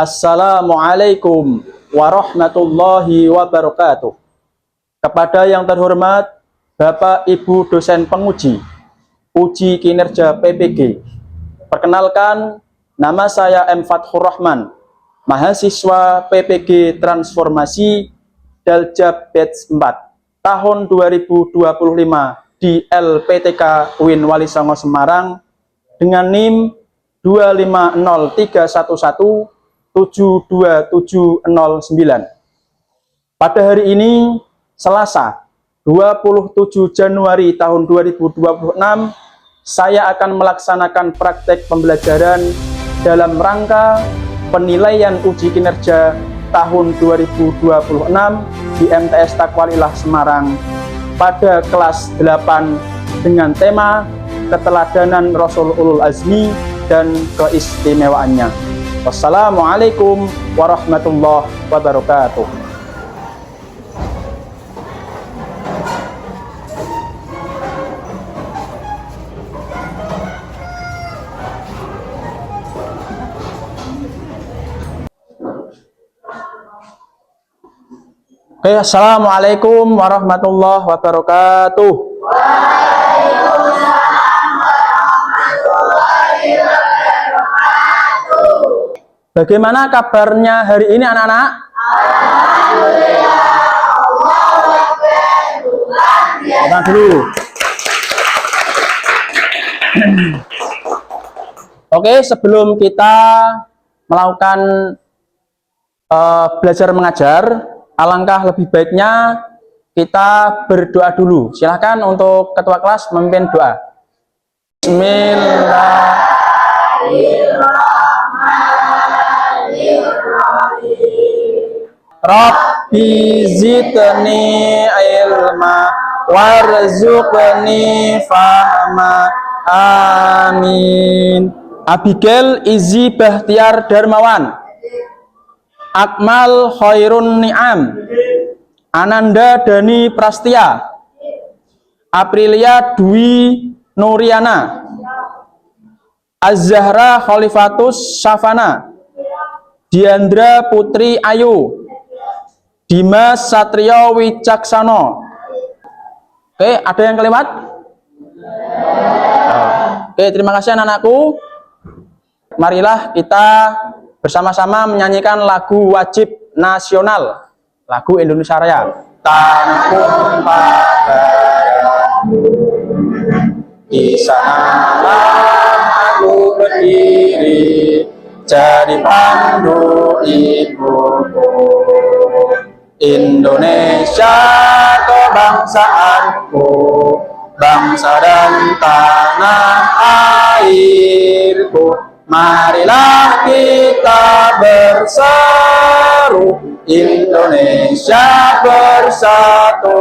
Assalamualaikum warahmatullahi wabarakatuh. Kepada yang terhormat Bapak Ibu dosen penguji uji kinerja PPG. Perkenalkan, nama saya M. Fathur Rahman, mahasiswa PPG Transformasi Daljab Batch 4 tahun 2025 di LPTK UIN Wali Songo Semarang dengan NIM 25031172709. Pada hari ini, Selasa, 27 Januari tahun 2026, saya akan melaksanakan praktek pembelajaran dalam rangka penilaian uji kinerja tahun 2026 di MTS Taqwalillah Semarang pada kelas 8 dengan tema keteladanan Rasul Ulul Azmi dan keistimewaannya. Wassalamualaikum warahmatullahi wabarakatuh. Oke, assalamualaikum warahmatullahi wabarakatuh. Bagaimana kabarnya hari ini anak-anak? Alhamdulillah. Allahu Akbar. Tenang dulu. Oke, sebelum kita melakukan belajar mengajar, alangkah lebih baiknya kita berdoa dulu. Silahkan untuk ketua kelas memimpin doa. Bismillahirrahmanirrahim. Rabbi zidni ilma warzuqni fahma. Amin. Abigail Izzi Bahtiar Darmawan. Akmal Khairun Ni'am. Ananda Dani Prastia. Aprilia Dwi Nuriana. Az-Zahra Khalifatus Syafana. Diandra Putri Ayu. Dimas Satrio Wicaksano. Oke, ada yang kelewat? Oke, terima kasih anak-anakku. Marilah kita bersama-sama menyanyikan lagu wajib nasional, lagu Indonesia Raya. Tanpun padamu di sanalah aku berdiri, jadi pandu ibuku. Indonesia kebangsaanku, bangsa dan tanah airku. Marilah kita berseru, Indonesia bersatu.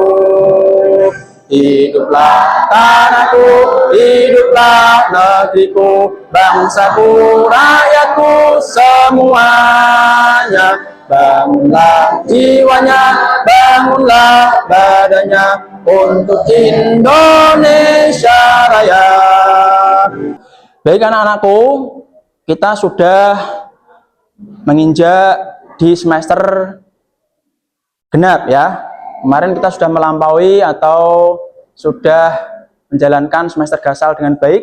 Hiduplah tanahku, hiduplah negeriku, bangsaku, rakyatku semuanya. Bangunlah jiwanya, bangunlah badannya untuk Indonesia Raya. Baik anak-anakku, kita sudah menginjak di semester genap ya. Kemarin kita sudah melampaui atau sudah menjalankan semester gasal dengan baik.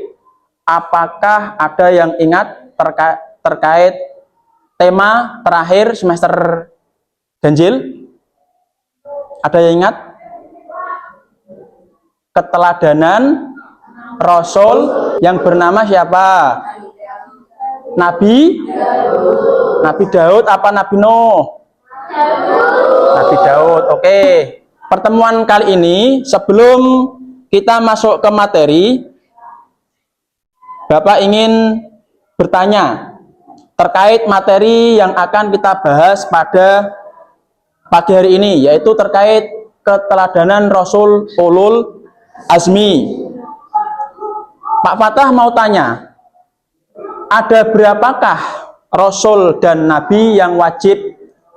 Apakah ada yang ingat terkait tema terakhir semester ganjil? Ada yang ingat? Keteladanan Rasul yang bernama siapa? Nabi Daud apa Nabi Nuh? Nabi Daud. Oke. Pertemuan kali ini sebelum kita masuk ke materi, Bapak ingin bertanya terkait materi yang akan kita bahas pada pagi hari ini, yaitu terkait keteladanan Rasul Ulul Azmi. Pak Fatah mau tanya, ada berapakah Rasul dan Nabi yang wajib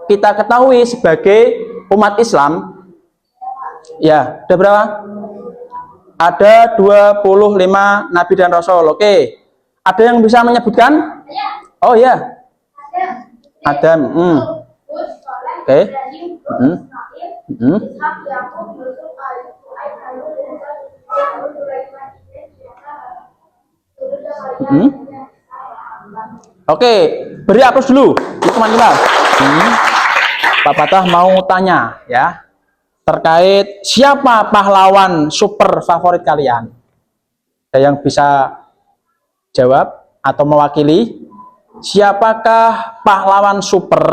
kita ketahui sebagai umat Islam? Ya, ada berapa? Ada 25 Nabi dan Rasul. Oke. Ada yang bisa menyebutkan? Oh ya. Adam. Oke. Oke, beri aplaus dulu teman kita. Pak Patah mau tanya ya terkait siapa pahlawan super favorit kalian. Ada yang bisa jawab atau mewakili? Siapakah pahlawan super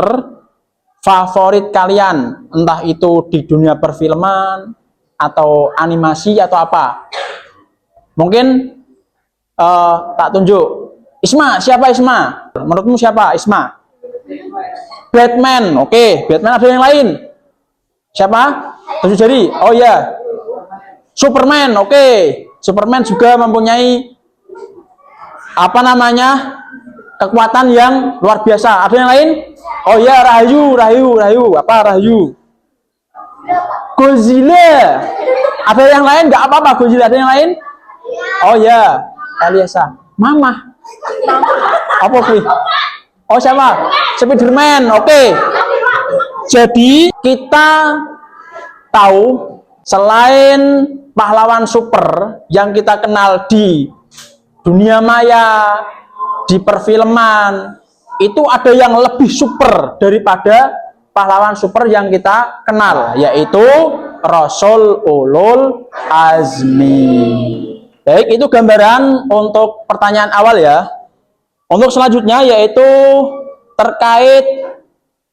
favorit kalian? Entah itu di dunia perfilman atau animasi atau apa? Mungkin tak tunjuk. Isma, siapa Isma? Menurutmu siapa Isma? Batman. Oke, Batman. Ada yang lain? Siapa? Tunjuk jari. Oh ya. Superman. Oke. Superman juga mempunyai apa namanya? Kekuatan yang luar biasa. Ada yang lain? Oh ya, Rahayu. Apa Rahayu? Godzilla. Ada yang lain? Nggak apa-apa Godzilla. Ada yang lain? Oh ya, Eliasa. Mama. Apa sih? Oh siapa? Spiderman. Oke. Jadi kita tahu selain pahlawan super yang kita kenal di dunia maya, di perfilman, itu ada yang lebih super daripada pahlawan super yang kita kenal, yaitu Rasul Ulul Azmi. Baik, itu gambaran untuk pertanyaan awal ya. Untuk selanjutnya yaitu terkait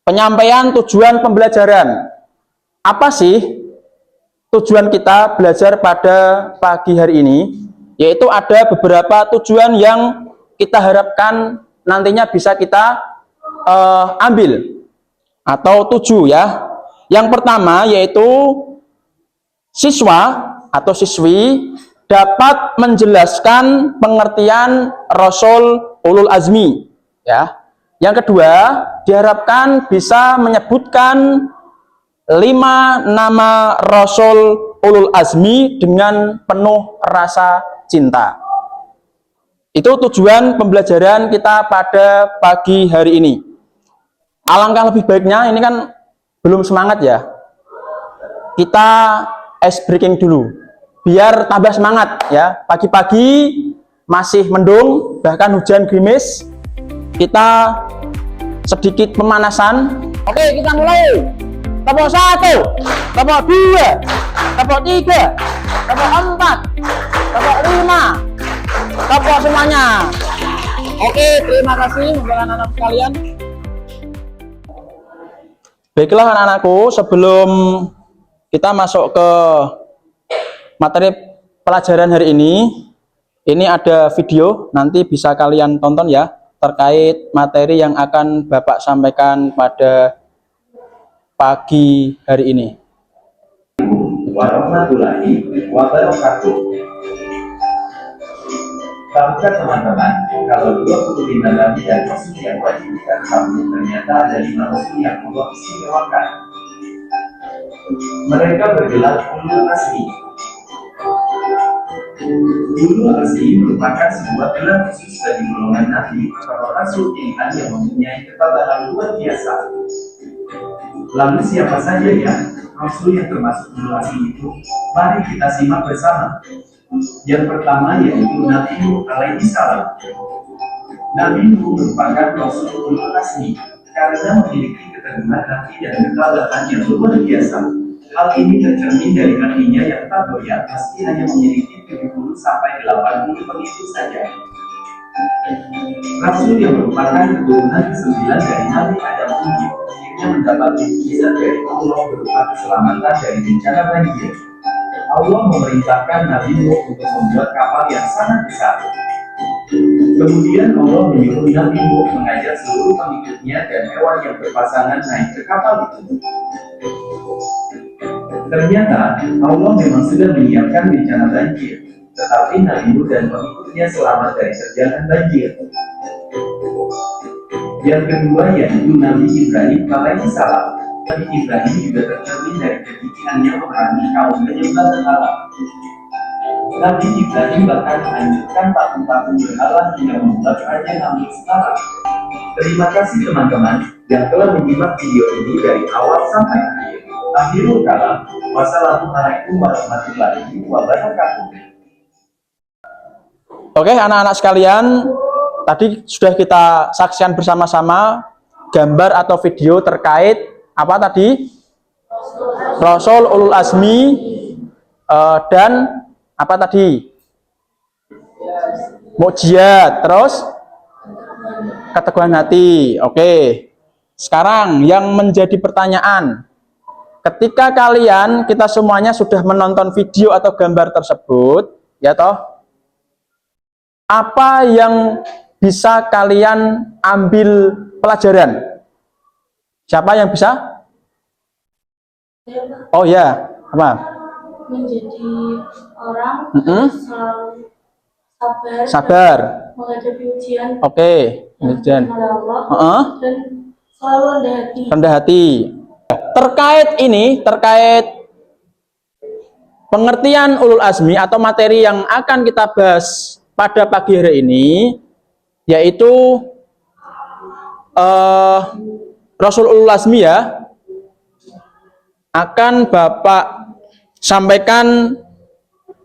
penyampaian tujuan pembelajaran. Apa sih tujuan kita belajar pada pagi hari ini? Yaitu ada beberapa tujuan yang kita harapkan nantinya bisa kita ambil atau tuju ya. Yang pertama yaitu siswa atau siswi dapat menjelaskan pengertian Rasul Ulul Azmi ya. Yang kedua, diharapkan bisa menyebutkan 5 nama Rasul Ulul Azmi dengan penuh rasa cinta. Itu tujuan pembelajaran kita pada pagi hari ini. Alangkah lebih baiknya, ini kan belum semangat ya, kita ice breaking dulu biar tambah semangat ya. Pagi-pagi masih mendung, bahkan hujan gerimis, kita sedikit pemanasan. Oke, kita mulai. Tepuk 1, tepuk 2, tepuk 3, tepuk 4, tepuk 5, tepuk semuanya. Oke, terima kasih untuk anak-anak sekalian. Baiklah anak-anakku, sebelum kita masuk ke materi pelajaran hari ini ada video, nanti bisa kalian tonton ya, terkait materi yang akan Bapak sampaikan pada pagi hari ini. Warahmatullahi wabarakatuh. Tahukah teman-teman, kalau 25 nabi dan rasul yang wajib kita ketahui, ternyata ada 5 rasul yang Allah istimewakan. Mereka bergelar ulul azmi. Ulul azmi merupakan sebuah gelar khusus bagi golongan nabi atau rasul pilihan yang mempunyai ketabahan luar biasa. Lalu siapa saja ya rasul yang termasuk ulul azmi itu? Mari kita simak bersama. Yang pertama yaitu Nabi Nuh alaihi salam. Nabi Nuh merupakan rasul ulul azmi karena memiliki keteguhan hati dan ketabahan yang luar biasa. Hal ini tercermin dari hatinya yang tak goyah, meski hanya memiliki 70 sampai 80 pengikut saja. Rasul yang merupakan keturunan ke-9 dari Nabi Adam ini akhirnya mendapat mukjizat dari Allah berupa keselamatan dari bencana banjir. Allah memerintahkan Nabi Nuh untuk membuat kapal yang sangat besar. Kemudian Allah menyuruh Nabi Nuh mengajak seluruh pengikutnya dan hewan yang berpasangan naik ke kapal itu. Ternyata Allah memang sudah menyiapkan bencana banjir, tetapi Nabi Nuh dan pengikutnya selamat dari terjangan banjir. Yang kedua yaitu Nabi Ibrahim alaihi salam. Nabi Ibrahim juga tercermin dari kegigihannya memerangi kaum penyembah berhala. Nabi Ibrahim bahkan menghancurkan patung-patung berhala hingga membuat raja Namrud marah. Terima kasih teman-teman. yang telah menyimak video ini dari awal sampai akhir. Akhirul kalam, wassalamualaikum warahmatullahi wabarakatuh. Oke, anak-anak sekalian, tadi sudah kita saksikan bersama-sama gambar atau video terkait apa tadi? Rasul ulul azmi dan apa tadi? Mukjizat, terus keteguhan hati. Oke. Sekarang yang menjadi pertanyaan, ketika kita semuanya sudah menonton video atau gambar tersebut, ya toh, apa yang bisa kalian ambil pelajaran? Siapa yang bisa? Oh ya, apa? Menjadi orang selalu Sabar. menghadapi ujian. Oke, ujian. Allah, dan selalu rendah hati. Rendah hati. Terkait pengertian ulul azmi atau materi yang akan kita bahas pada pagi hari ini, yaitu Rasul ulul azmi ya, akan Bapak sampaikan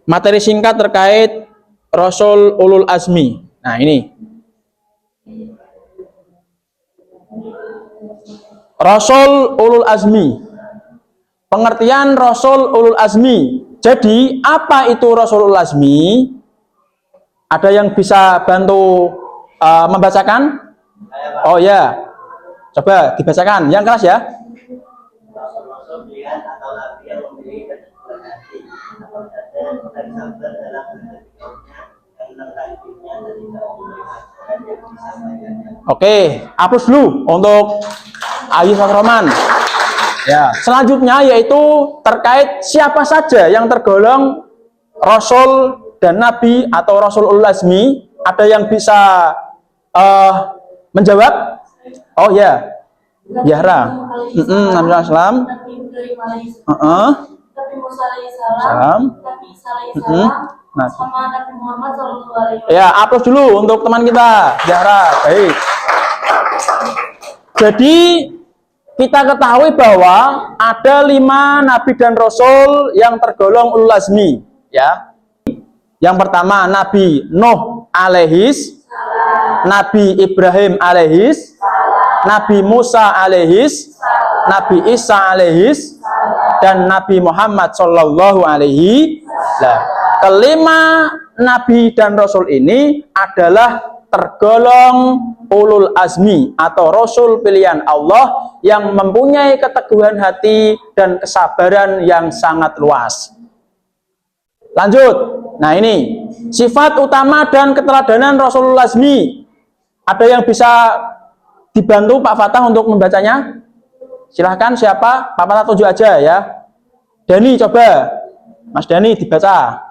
materi singkat terkait Rasul ulul azmi. Nah, ini Rasul ulul azmi. Pengertian Rasul ulul azmi. Jadi, apa itu Rasul ulul azmi? Ada yang bisa bantu membacakan? Oh ya. Coba dibacakan. Yang keras ya. Rasul pilihan atau nabi yang memiliki keteguhan hati atau dan sabar dalam menghadapi kaumnya dan rendah hatinya dan tidak memberi ajaran yang disampaikannya. Oke, hapus dulu untuk Ayu Roman. Ya, selanjutnya yaitu terkait siapa saja yang tergolong Rasul dan Nabi atau Rasul ulul azmi. Ada yang bisa menjawab? Oh ya. Yahra. Nabi Islam. Nabi Ibrahim alaihissalam. Nabi Musa alaihissalam. Nabi Isa alaihissalam. Sama Nabi Muhammad sallallahu alaihi wasallam. Ya, aplaus dulu untuk teman kita, Yahra. Baik. Jadi kita ketahui bahwa ada 5 nabi dan rasul yang tergolong ulul azmi, ya. Yang pertama Nabi Nuh alaihis, Nabi Ibrahim alaihis, Nabi Musa alaihis, Nabi Isa alaihis, dan Nabi Muhammad sallallahu alaihi wasallam. Kelima nabi dan rasul ini adalah tergolong ulul azmi atau rasul pilihan Allah yang mempunyai keteguhan hati dan kesabaran yang sangat luas. Lanjut. Nah, ini sifat utama dan keteladanan Rasulul azmi. Ada yang bisa dibantu Pak Fatah untuk membacanya? Silahkan, siapa? Pak Fatah tunjuk aja ya. Dani, coba. Mas Dani dibaca.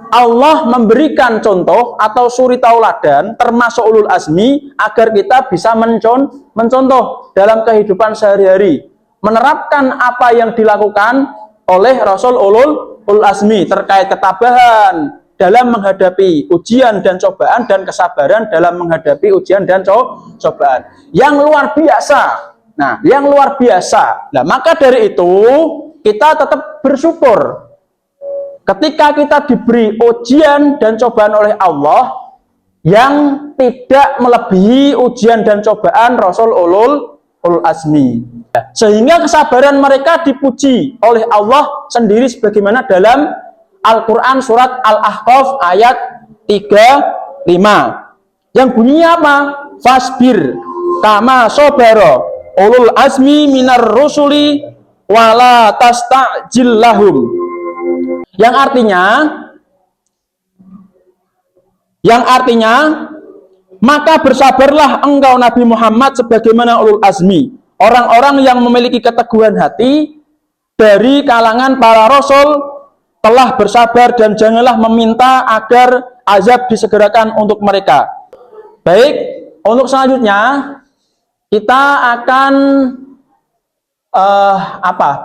Allah memberikan contoh atau suri tauladan termasuk ulul azmi agar kita bisa mencontoh dalam kehidupan sehari-hari, menerapkan apa yang dilakukan oleh Rasul ulul azmi terkait ketabahan dalam menghadapi ujian dan cobaan dan kesabaran dalam menghadapi ujian dan cobaan yang luar biasa. Nah, yang luar biasa. Nah, maka dari itu kita tetap bersyukur ketika kita diberi ujian dan cobaan oleh Allah yang tidak melebihi ujian dan cobaan Rasul ulul azmi. Sehingga kesabaran mereka dipuji oleh Allah sendiri sebagaimana dalam Al-Quran surat Al-Ahqaf ayat 35. Yang bunyinya apa? Fasbir kama sobaro ulul azmi minar rusuli wala tasta'jil lahum. Yang artinya maka bersabarlah engkau Nabi Muhammad sebagaimana ulul azmi, orang-orang yang memiliki keteguhan hati dari kalangan para rasul telah bersabar dan janganlah meminta agar azab disegerakan untuk mereka. Baik, untuk selanjutnya kita akan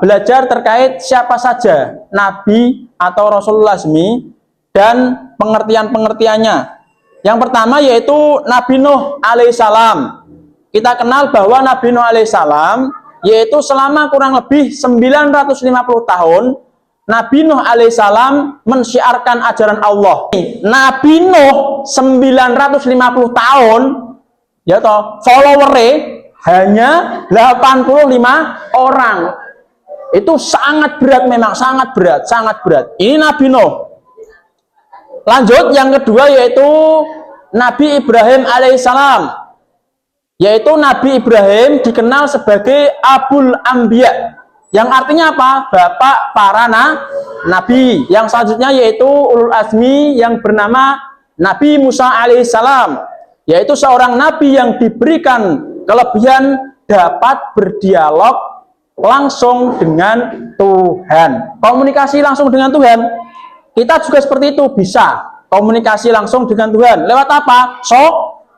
belajar terkait siapa saja nabi atau Rasulul azmi dan pengertian-pengertiannya. Yang pertama yaitu Nabi Nuh alaihissalam. Kita kenal bahwa Nabi Nuh alaihissalam yaitu selama kurang lebih 950 tahun Nabi Nuh alaihissalam mensyiarkan ajaran Allah. Nabi Nuh 950 tahun ya toh, followernya hanya 85 orang. Itu sangat berat, memang sangat berat, sangat berat. Ini Nabi Nuh. Lanjut yang kedua yaitu Nabi Ibrahim alaihissalam. Yaitu Nabi Ibrahim dikenal sebagai Abul Anbiya. Yang artinya apa? Bapak para nabi. Yang selanjutnya yaitu Ulul Azmi yang bernama Nabi Musa alaihissalam. Yaitu seorang nabi yang diberikan kelebihan dapat berdialog langsung dengan Tuhan. Komunikasi langsung dengan Tuhan. Kita juga seperti itu, bisa komunikasi langsung dengan Tuhan. Lewat apa?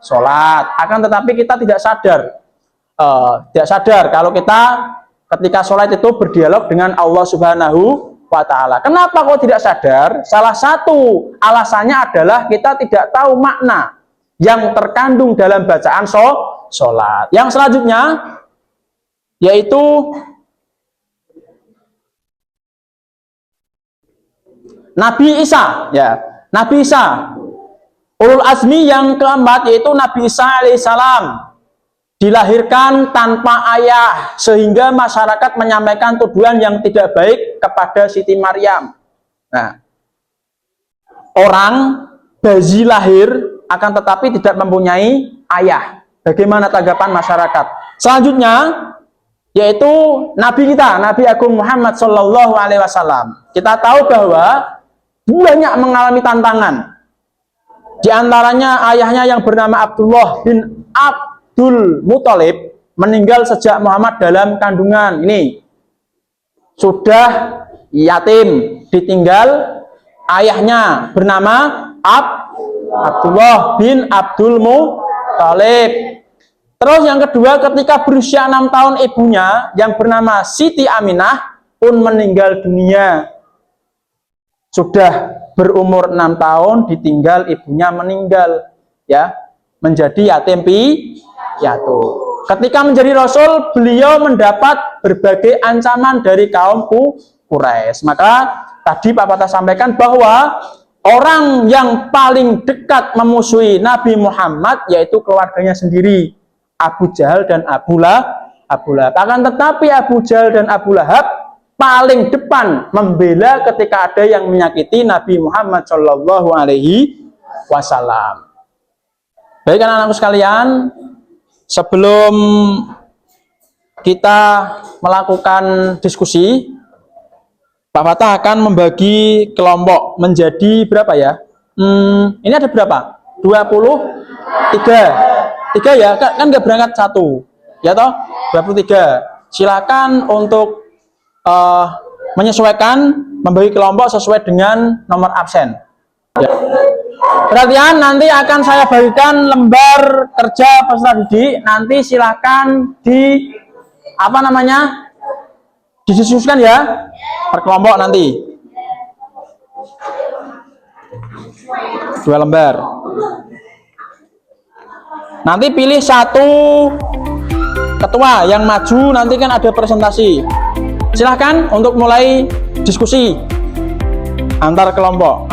Sholat. Akan tetapi kita tidak sadar kalau kita ketika sholat itu berdialog dengan Allah Subhanahu wa Ta'ala. Kenapa kok tidak sadar? Salah satu alasannya adalah kita tidak tahu makna yang terkandung dalam bacaan sholat. Yang selanjutnya yaitu Nabi Isa, ya. Nabi Isa. Ulul Azmi yang keempat yaitu Nabi Isa alaihissalam. Dilahirkan tanpa ayah sehingga masyarakat menyampaikan tuduhan yang tidak baik kepada Siti Maryam. Nah, orang bayi lahir akan tetapi tidak mempunyai ayah. Bagaimana tanggapan masyarakat? Selanjutnya yaitu Nabi kita, Nabi Agung Muhammad Shallallahu Alaihi Wasallam. Kita tahu bahwa banyak mengalami tantangan. Di antaranya ayahnya yang bernama Abdullah bin Abdul Muthalib meninggal sejak Muhammad dalam kandungan. Ini sudah yatim, ditinggal ayahnya bernama Abdullah bin Abdul Muthalib. Terus yang kedua, ketika berusia 6 tahun ibunya yang bernama Siti Aminah pun meninggal dunia. Sudah berumur 6 tahun ditinggal ibunya meninggal, ya, menjadi yatim piatu. Ketika menjadi rasul, beliau mendapat berbagai ancaman dari kaum Quraisy. Maka tadi Pak Patah sampaikan bahwa orang yang paling dekat memusuhi Nabi Muhammad yaitu keluarganya sendiri, Abu Jahal dan Abu Lahab. Akan tetapi Abu Jahal dan Abu Lahab paling depan membela ketika ada yang menyakiti Nabi Muhammad Shallallahu Alaihi Wasallam. Baik anak-anakku sekalian, sebelum kita melakukan diskusi, Pak Fatah akan membagi kelompok menjadi berapa ya? Ini ada berapa? 23 ya, kan nggak berangkat satu, ya toh? 23. Silakan untuk menyesuaikan, membagi kelompok sesuai dengan nomor absen. Ya. Perhatian, nanti akan saya bagikan lembar kerja peserta didik. Nanti silakan didiskusikan ya, per kelompok nanti. 2 lembar. Nanti pilih satu ketua yang maju, nanti kan ada presentasi. Silahkan untuk mulai diskusi antar kelompok.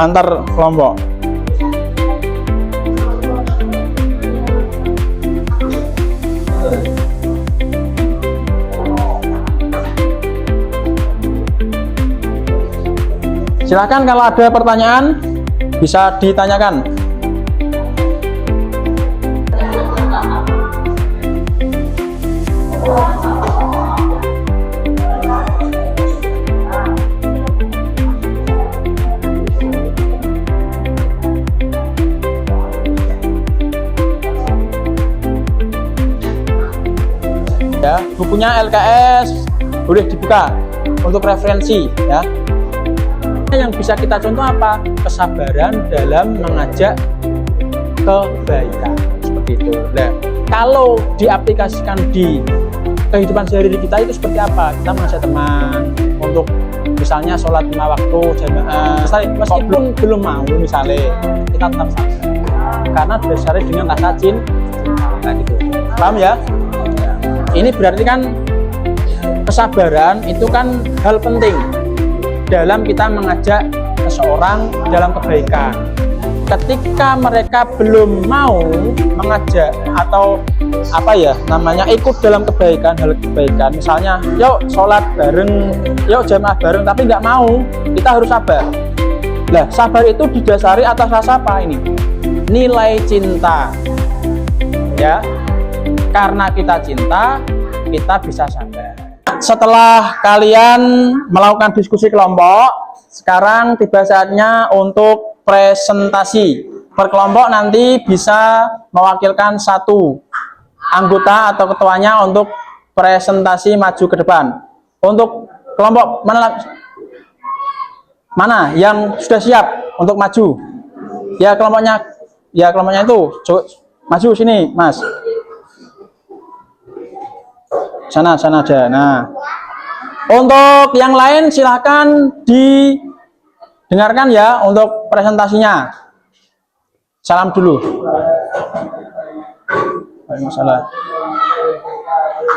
Silahkan kalau ada pertanyaan bisa ditanyakan. Ya, bukunya LKS boleh dibuka untuk referensi ya. Yang bisa kita contoh apa? Kesabaran dalam mengajak kebaikan seperti itu. Nah, kalau diaplikasikan di kehidupan sehari-hari kita itu seperti apa? Kita mengajak teman untuk misalnya sholat 5 waktu jamaah, meskipun belum mau misalnya, kita tetap sabar karena didasari dengan rasa cinta. Nah, gitu. Paham ya? Ini berarti kan kesabaran itu kan hal penting dalam kita mengajak seseorang dalam kebaikan. Ketika mereka belum mau mengajak atau apa ya namanya ikut dalam kebaikan, hal kebaikan, misalnya yuk sholat bareng, yuk jamaah bareng, tapi nggak mau, kita harus sabar. Nah, sabar itu didasari atas rasa apa ini? Nilai cinta. Ya, karena kita cinta, kita bisa sabar. Setelah kalian melakukan diskusi kelompok, sekarang tiba saatnya untuk presentasi. Per kelompok nanti bisa mewakilkan satu anggota atau ketuanya untuk presentasi maju ke depan. Untuk kelompok mana yang sudah siap untuk maju? Ya kelompoknya itu maju sini, Mas. Sana aja. Nah, untuk yang lain silahkan didengarkan ya untuk presentasinya. Salam dulu.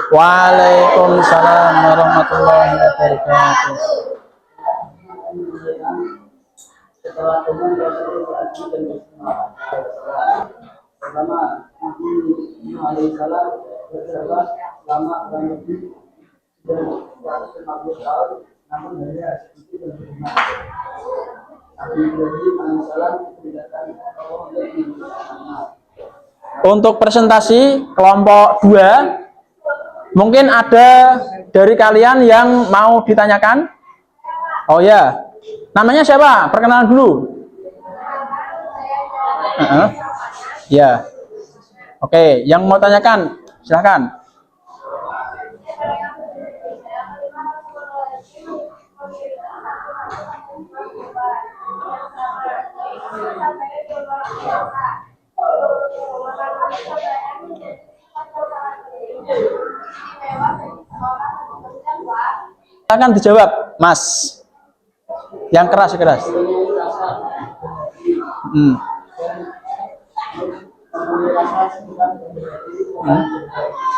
Waalaikumsalam warahmatullahi wabarakatuh. Setelah komunikasi dan pertama Nabi Nuh alaihissalam bersahabat selama kurang lebih 950 tahun, namun hanya sedikit dan beriman. Nabi Ibrahim alaihissalam meninggalkan Allah yang diberkati. Untuk presentasi kelompok 2, mungkin ada dari kalian yang mau ditanyakan? Oh ya, namanya siapa? Perkenalan dulu. Ya, oke. Yang mau tanyakan, silahkan. Silahkan dijawab, Mas. Yang keras.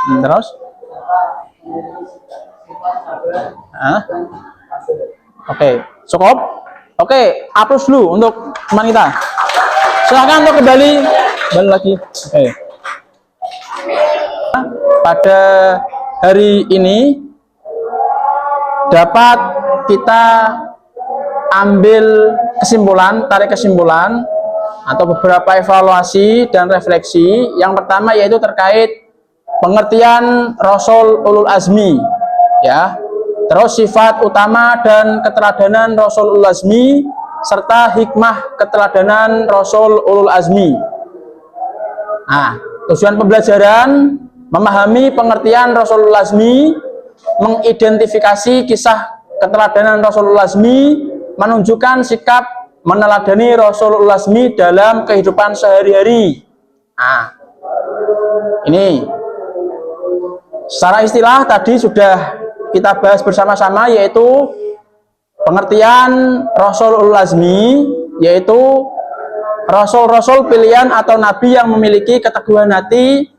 Terus? Oke, cukup. Oke, hapus dulu untuk teman kita. Silahkan untuk kembali lagi. Oke. Pada hari ini dapat kita ambil tarik kesimpulan atau beberapa evaluasi dan refleksi. Yang pertama yaitu terkait pengertian Rasul Ulul Azmi, ya. Terus sifat utama dan keteladanan Rasul Ulul Azmi serta hikmah keteladanan Rasul Ulul Azmi. Nah, tujuan pembelajaran memahami pengertian Rasul Ulul Azmi, mengidentifikasi kisah keteladanan Rasul Ulul Azmi, menunjukkan sikap meneladani Rasul Ulul Azmi dalam kehidupan sehari-hari. Nah, ini secara istilah tadi sudah kita bahas bersama-sama, yaitu pengertian Rasul Ulul Azmi, yaitu Rasul-Rasul pilihan atau Nabi yang memiliki keteguhan hati,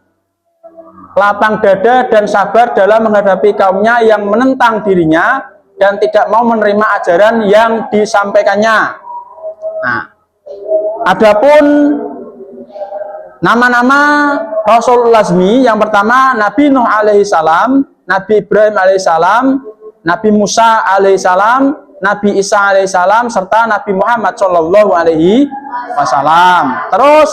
lapang dada dan sabar dalam menghadapi kaumnya yang menentang dirinya dan tidak mau menerima ajaran yang disampaikannya. Nah, adapun nama-nama Rasul Ulul Azmi, yang pertama Nabi Nuh alaihissalam, Nabi Ibrahim alaihissalam, Nabi Musa alaihissalam, Nabi Isa alaihissalam, serta Nabi Muhammad Shallallahu alaihi wasallam. Terus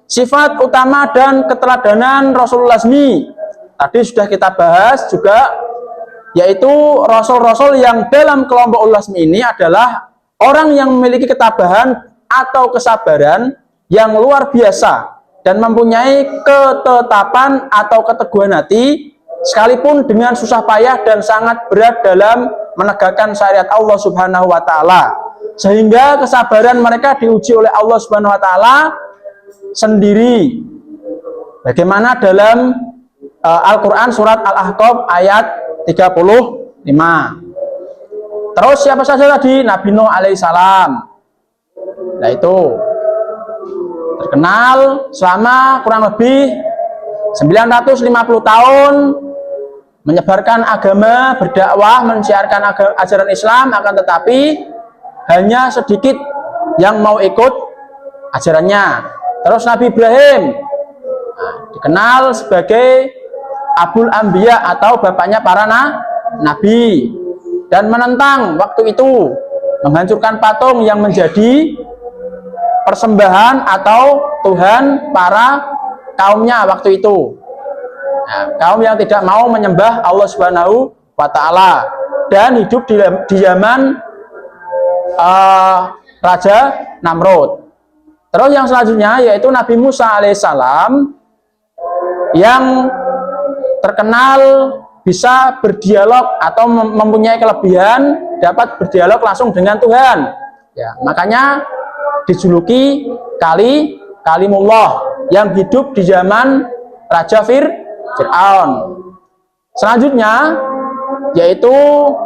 sifat utama dan keteladanan Rasul Ulul Azmi tadi sudah kita bahas juga, yaitu Rasul-Rasul yang dalam kelompok Ulul Azmi ini adalah orang yang memiliki ketabahan atau kesabaran yang luar biasa dan mempunyai ketetapan atau keteguhan hati sekalipun dengan susah payah dan sangat berat dalam menegakkan syariat Allah Subhanahu wa taala, sehingga kesabaran mereka diuji oleh Allah Subhanahu wa taala sendiri. Bagaimana dalam Al-Qur'an surat Al-Ahqaf ayat 35. Terus siapa saja tadi? Nabi Nuh alaihissalam. Nah itu terkenal selama kurang lebih 950 tahun menyebarkan agama, berdakwah, mensiarkan ajaran Islam, akan tetapi hanya sedikit yang mau ikut ajarannya. Terus Nabi Ibrahim dikenal sebagai Abul Anbiya atau bapaknya para nabi, dan menentang waktu itu, menghancurkan patung yang menjadi persembahan atau Tuhan para kaumnya waktu itu. Nah, kaum yang tidak mau menyembah Allah Subhanahu wa Ta'ala dan hidup di zaman Raja Namrud. Terus yang selanjutnya yaitu Nabi Musa alaihissalam yang terkenal bisa berdialog atau mempunyai kelebihan dapat berdialog langsung dengan Tuhan. Ya, makanya dijuluki Kalimullah yang hidup di zaman Raja Fir'aun. Selanjutnya yaitu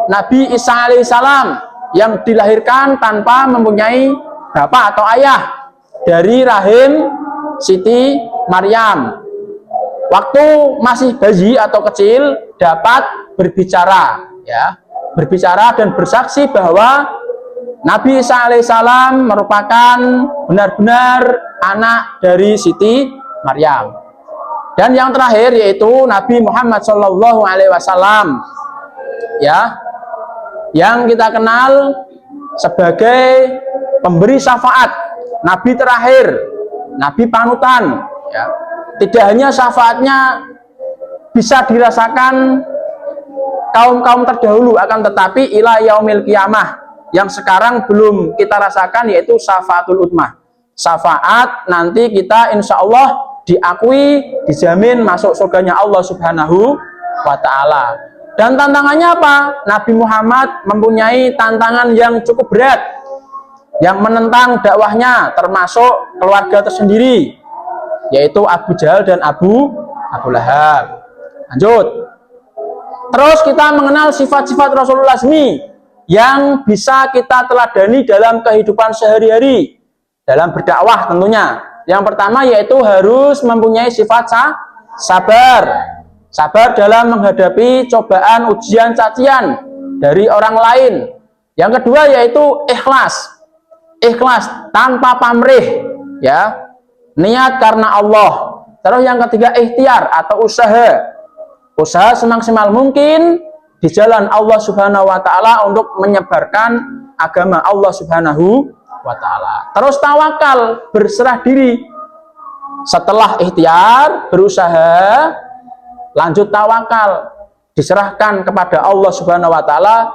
Nabi Isa alaihissalam yang dilahirkan tanpa mempunyai bapak atau ayah dari rahim Siti Maryam. Waktu masih bayi atau kecil dapat berbicara, ya, berbicara dan bersaksi bahwa Nabi Isa alaihissalam merupakan benar-benar anak dari Siti Maryam. Dan yang terakhir yaitu Nabi Muhammad Shallallahu Alaihi Wasallam, ya, yang kita kenal sebagai pemberi syafaat, Nabi terakhir, Nabi panutan, ya. Tidak hanya syafaatnya bisa dirasakan kaum-kaum terdahulu, akan tetapi ila yaumil qiyamah yang sekarang belum kita rasakan yaitu syafaatul utmah. Syafaat nanti kita insya Allah diakui, dijamin masuk surganya Allah Subhanahu wa Ta'ala. Dan tantangannya apa? Nabi Muhammad mempunyai tantangan yang cukup berat yang menentang dakwahnya, termasuk keluarga tersendiri, yaitu Abu Jahal dan Abu Lahab. Lanjut. Terus kita mengenal sifat-sifat Rasulullah SAW yang bisa kita teladani dalam kehidupan sehari-hari, dalam berdakwah tentunya. Yang pertama yaitu harus mempunyai sifat sabar. Sabar dalam menghadapi cobaan, ujian, cacian dari orang lain. Yang kedua yaitu ikhlas. Ikhlas tanpa pamrih, ya. Niat karena Allah. Terus yang ketiga ikhtiar atau usaha. Usaha semaksimal mungkin di jalan Allah Subhanahu wa Ta'ala untuk menyebarkan agama Allah Subhanahu wa Ta'ala. Terus tawakal, berserah diri. Setelah ikhtiar, berusaha, lanjut tawakal, diserahkan kepada Allah Subhanahu wa Ta'ala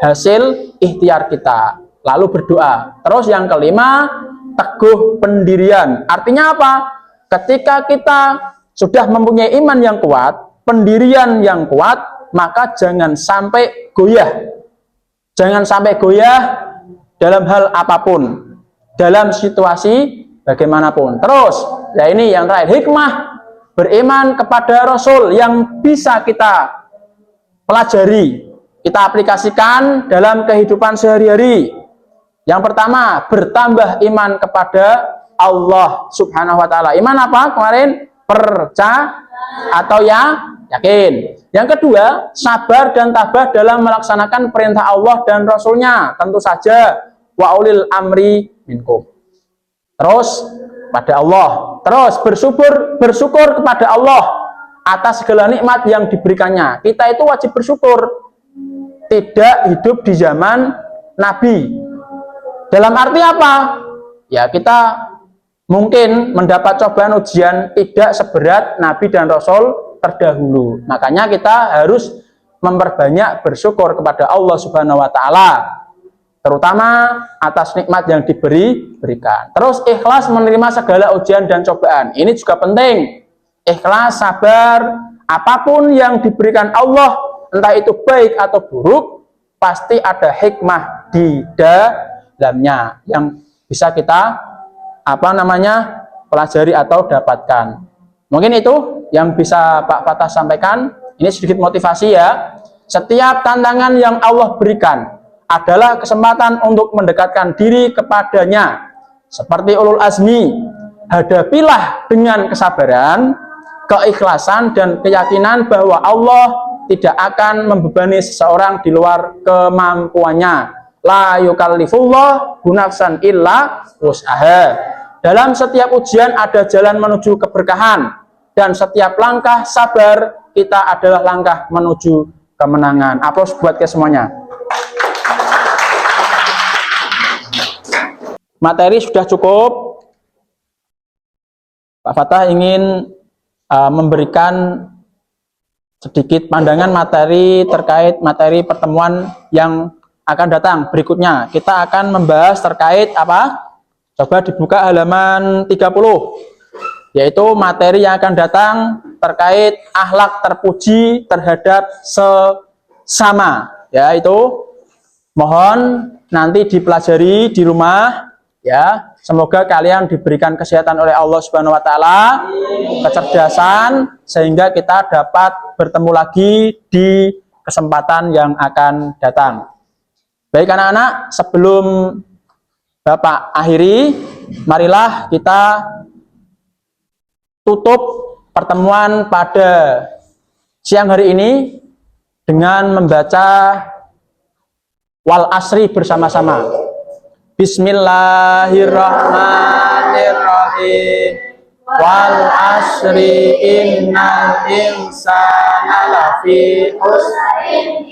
hasil ikhtiar kita. Lalu berdoa. Terus yang kelima, teguh pendirian. Artinya apa? Ketika kita sudah mempunyai iman yang kuat, pendirian yang kuat, maka jangan sampai goyah. Jangan sampai goyah dalam hal apapun, dalam situasi bagaimanapun. Terus, ya ini yang terakhir, hikmah beriman kepada Rasul yang bisa kita pelajari, kita aplikasikan dalam kehidupan sehari-hari. Yang pertama, bertambah iman kepada Allah Subhanahu wa Ta'ala. Iman apa kemarin? Percaya atau yakin. Yang kedua, sabar dan tabah dalam melaksanakan perintah Allah dan Rasulnya. Tentu saja, wa ulil amri minkum. Terus pada Allah. Terus bersyukur kepada Allah atas segala nikmat yang diberikannya. Kita itu wajib bersyukur. Tidak hidup di zaman Nabi. Dalam arti apa? Ya, kita mungkin mendapat cobaan ujian tidak seberat Nabi dan Rasul terdahulu. Makanya kita harus memperbanyak bersyukur kepada Allah Subhanahu wa Ta'ala, terutama atas nikmat yang diberikan. Terus ikhlas menerima segala ujian dan cobaan. Ini juga penting. Ikhlas, sabar, apapun yang diberikan Allah, entah itu baik atau buruk, pasti ada hikmah di dalamnya yang bisa kita pelajari atau dapatkan. Mungkin itu yang bisa Pak Fatah sampaikan. Ini sedikit motivasi ya. Setiap tantangan yang Allah berikan, adalah kesempatan untuk mendekatkan diri kepadanya. Seperti ulul azmi, hadapilah dengan kesabaran, keikhlasan, dan keyakinan bahwa Allah tidak akan membebani seseorang di luar kemampuannya. La yukallifullah nafsan illa wus'aha. Dalam setiap ujian ada jalan menuju keberkahan, dan setiap langkah sabar kita adalah langkah menuju kemenangan. Aplaus buat ke semuanya. Materi sudah cukup. Pak Fatah ingin memberikan sedikit pandangan materi terkait materi pertemuan yang akan datang berikutnya. Kita akan membahas terkait apa? Coba dibuka halaman 30, yaitu materi yang akan datang terkait akhlak terpuji terhadap sesama. Ya, itu mohon nanti dipelajari di rumah. Ya, semoga kalian diberikan kesehatan oleh Allah Subhanahu wa taala, kecerdasan, sehingga kita dapat bertemu lagi di kesempatan yang akan datang. Baik anak-anak, sebelum Bapak akhiri, marilah kita tutup pertemuan pada siang hari ini dengan membaca wal asri bersama-sama. Bismillahirrahmanirrahim. Wal asri innal insana lafi khusrin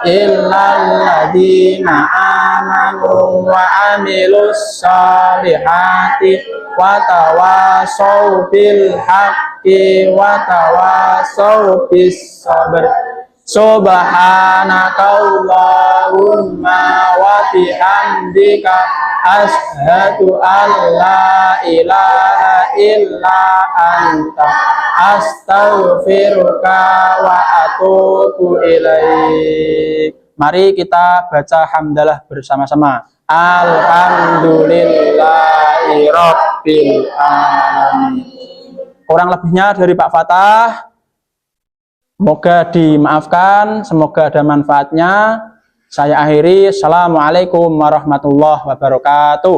illal ladzina amanu wa amilus solihati wa tawasau bil haqqi wa tawasau bis sabr. Subhanakallahumma wa bihamdika asyhadu an la ilaha illa anta astaghfiruka wa atubu ilaik. Mari kita baca hamdalah bersama-sama. Alhamdulillahi rabbil alamin. Kurang lebihnya dari Pak Fatah, semoga dimaafkan, semoga ada manfaatnya. Saya akhiri. Assalamualaikum warahmatullahi wabarakatuh.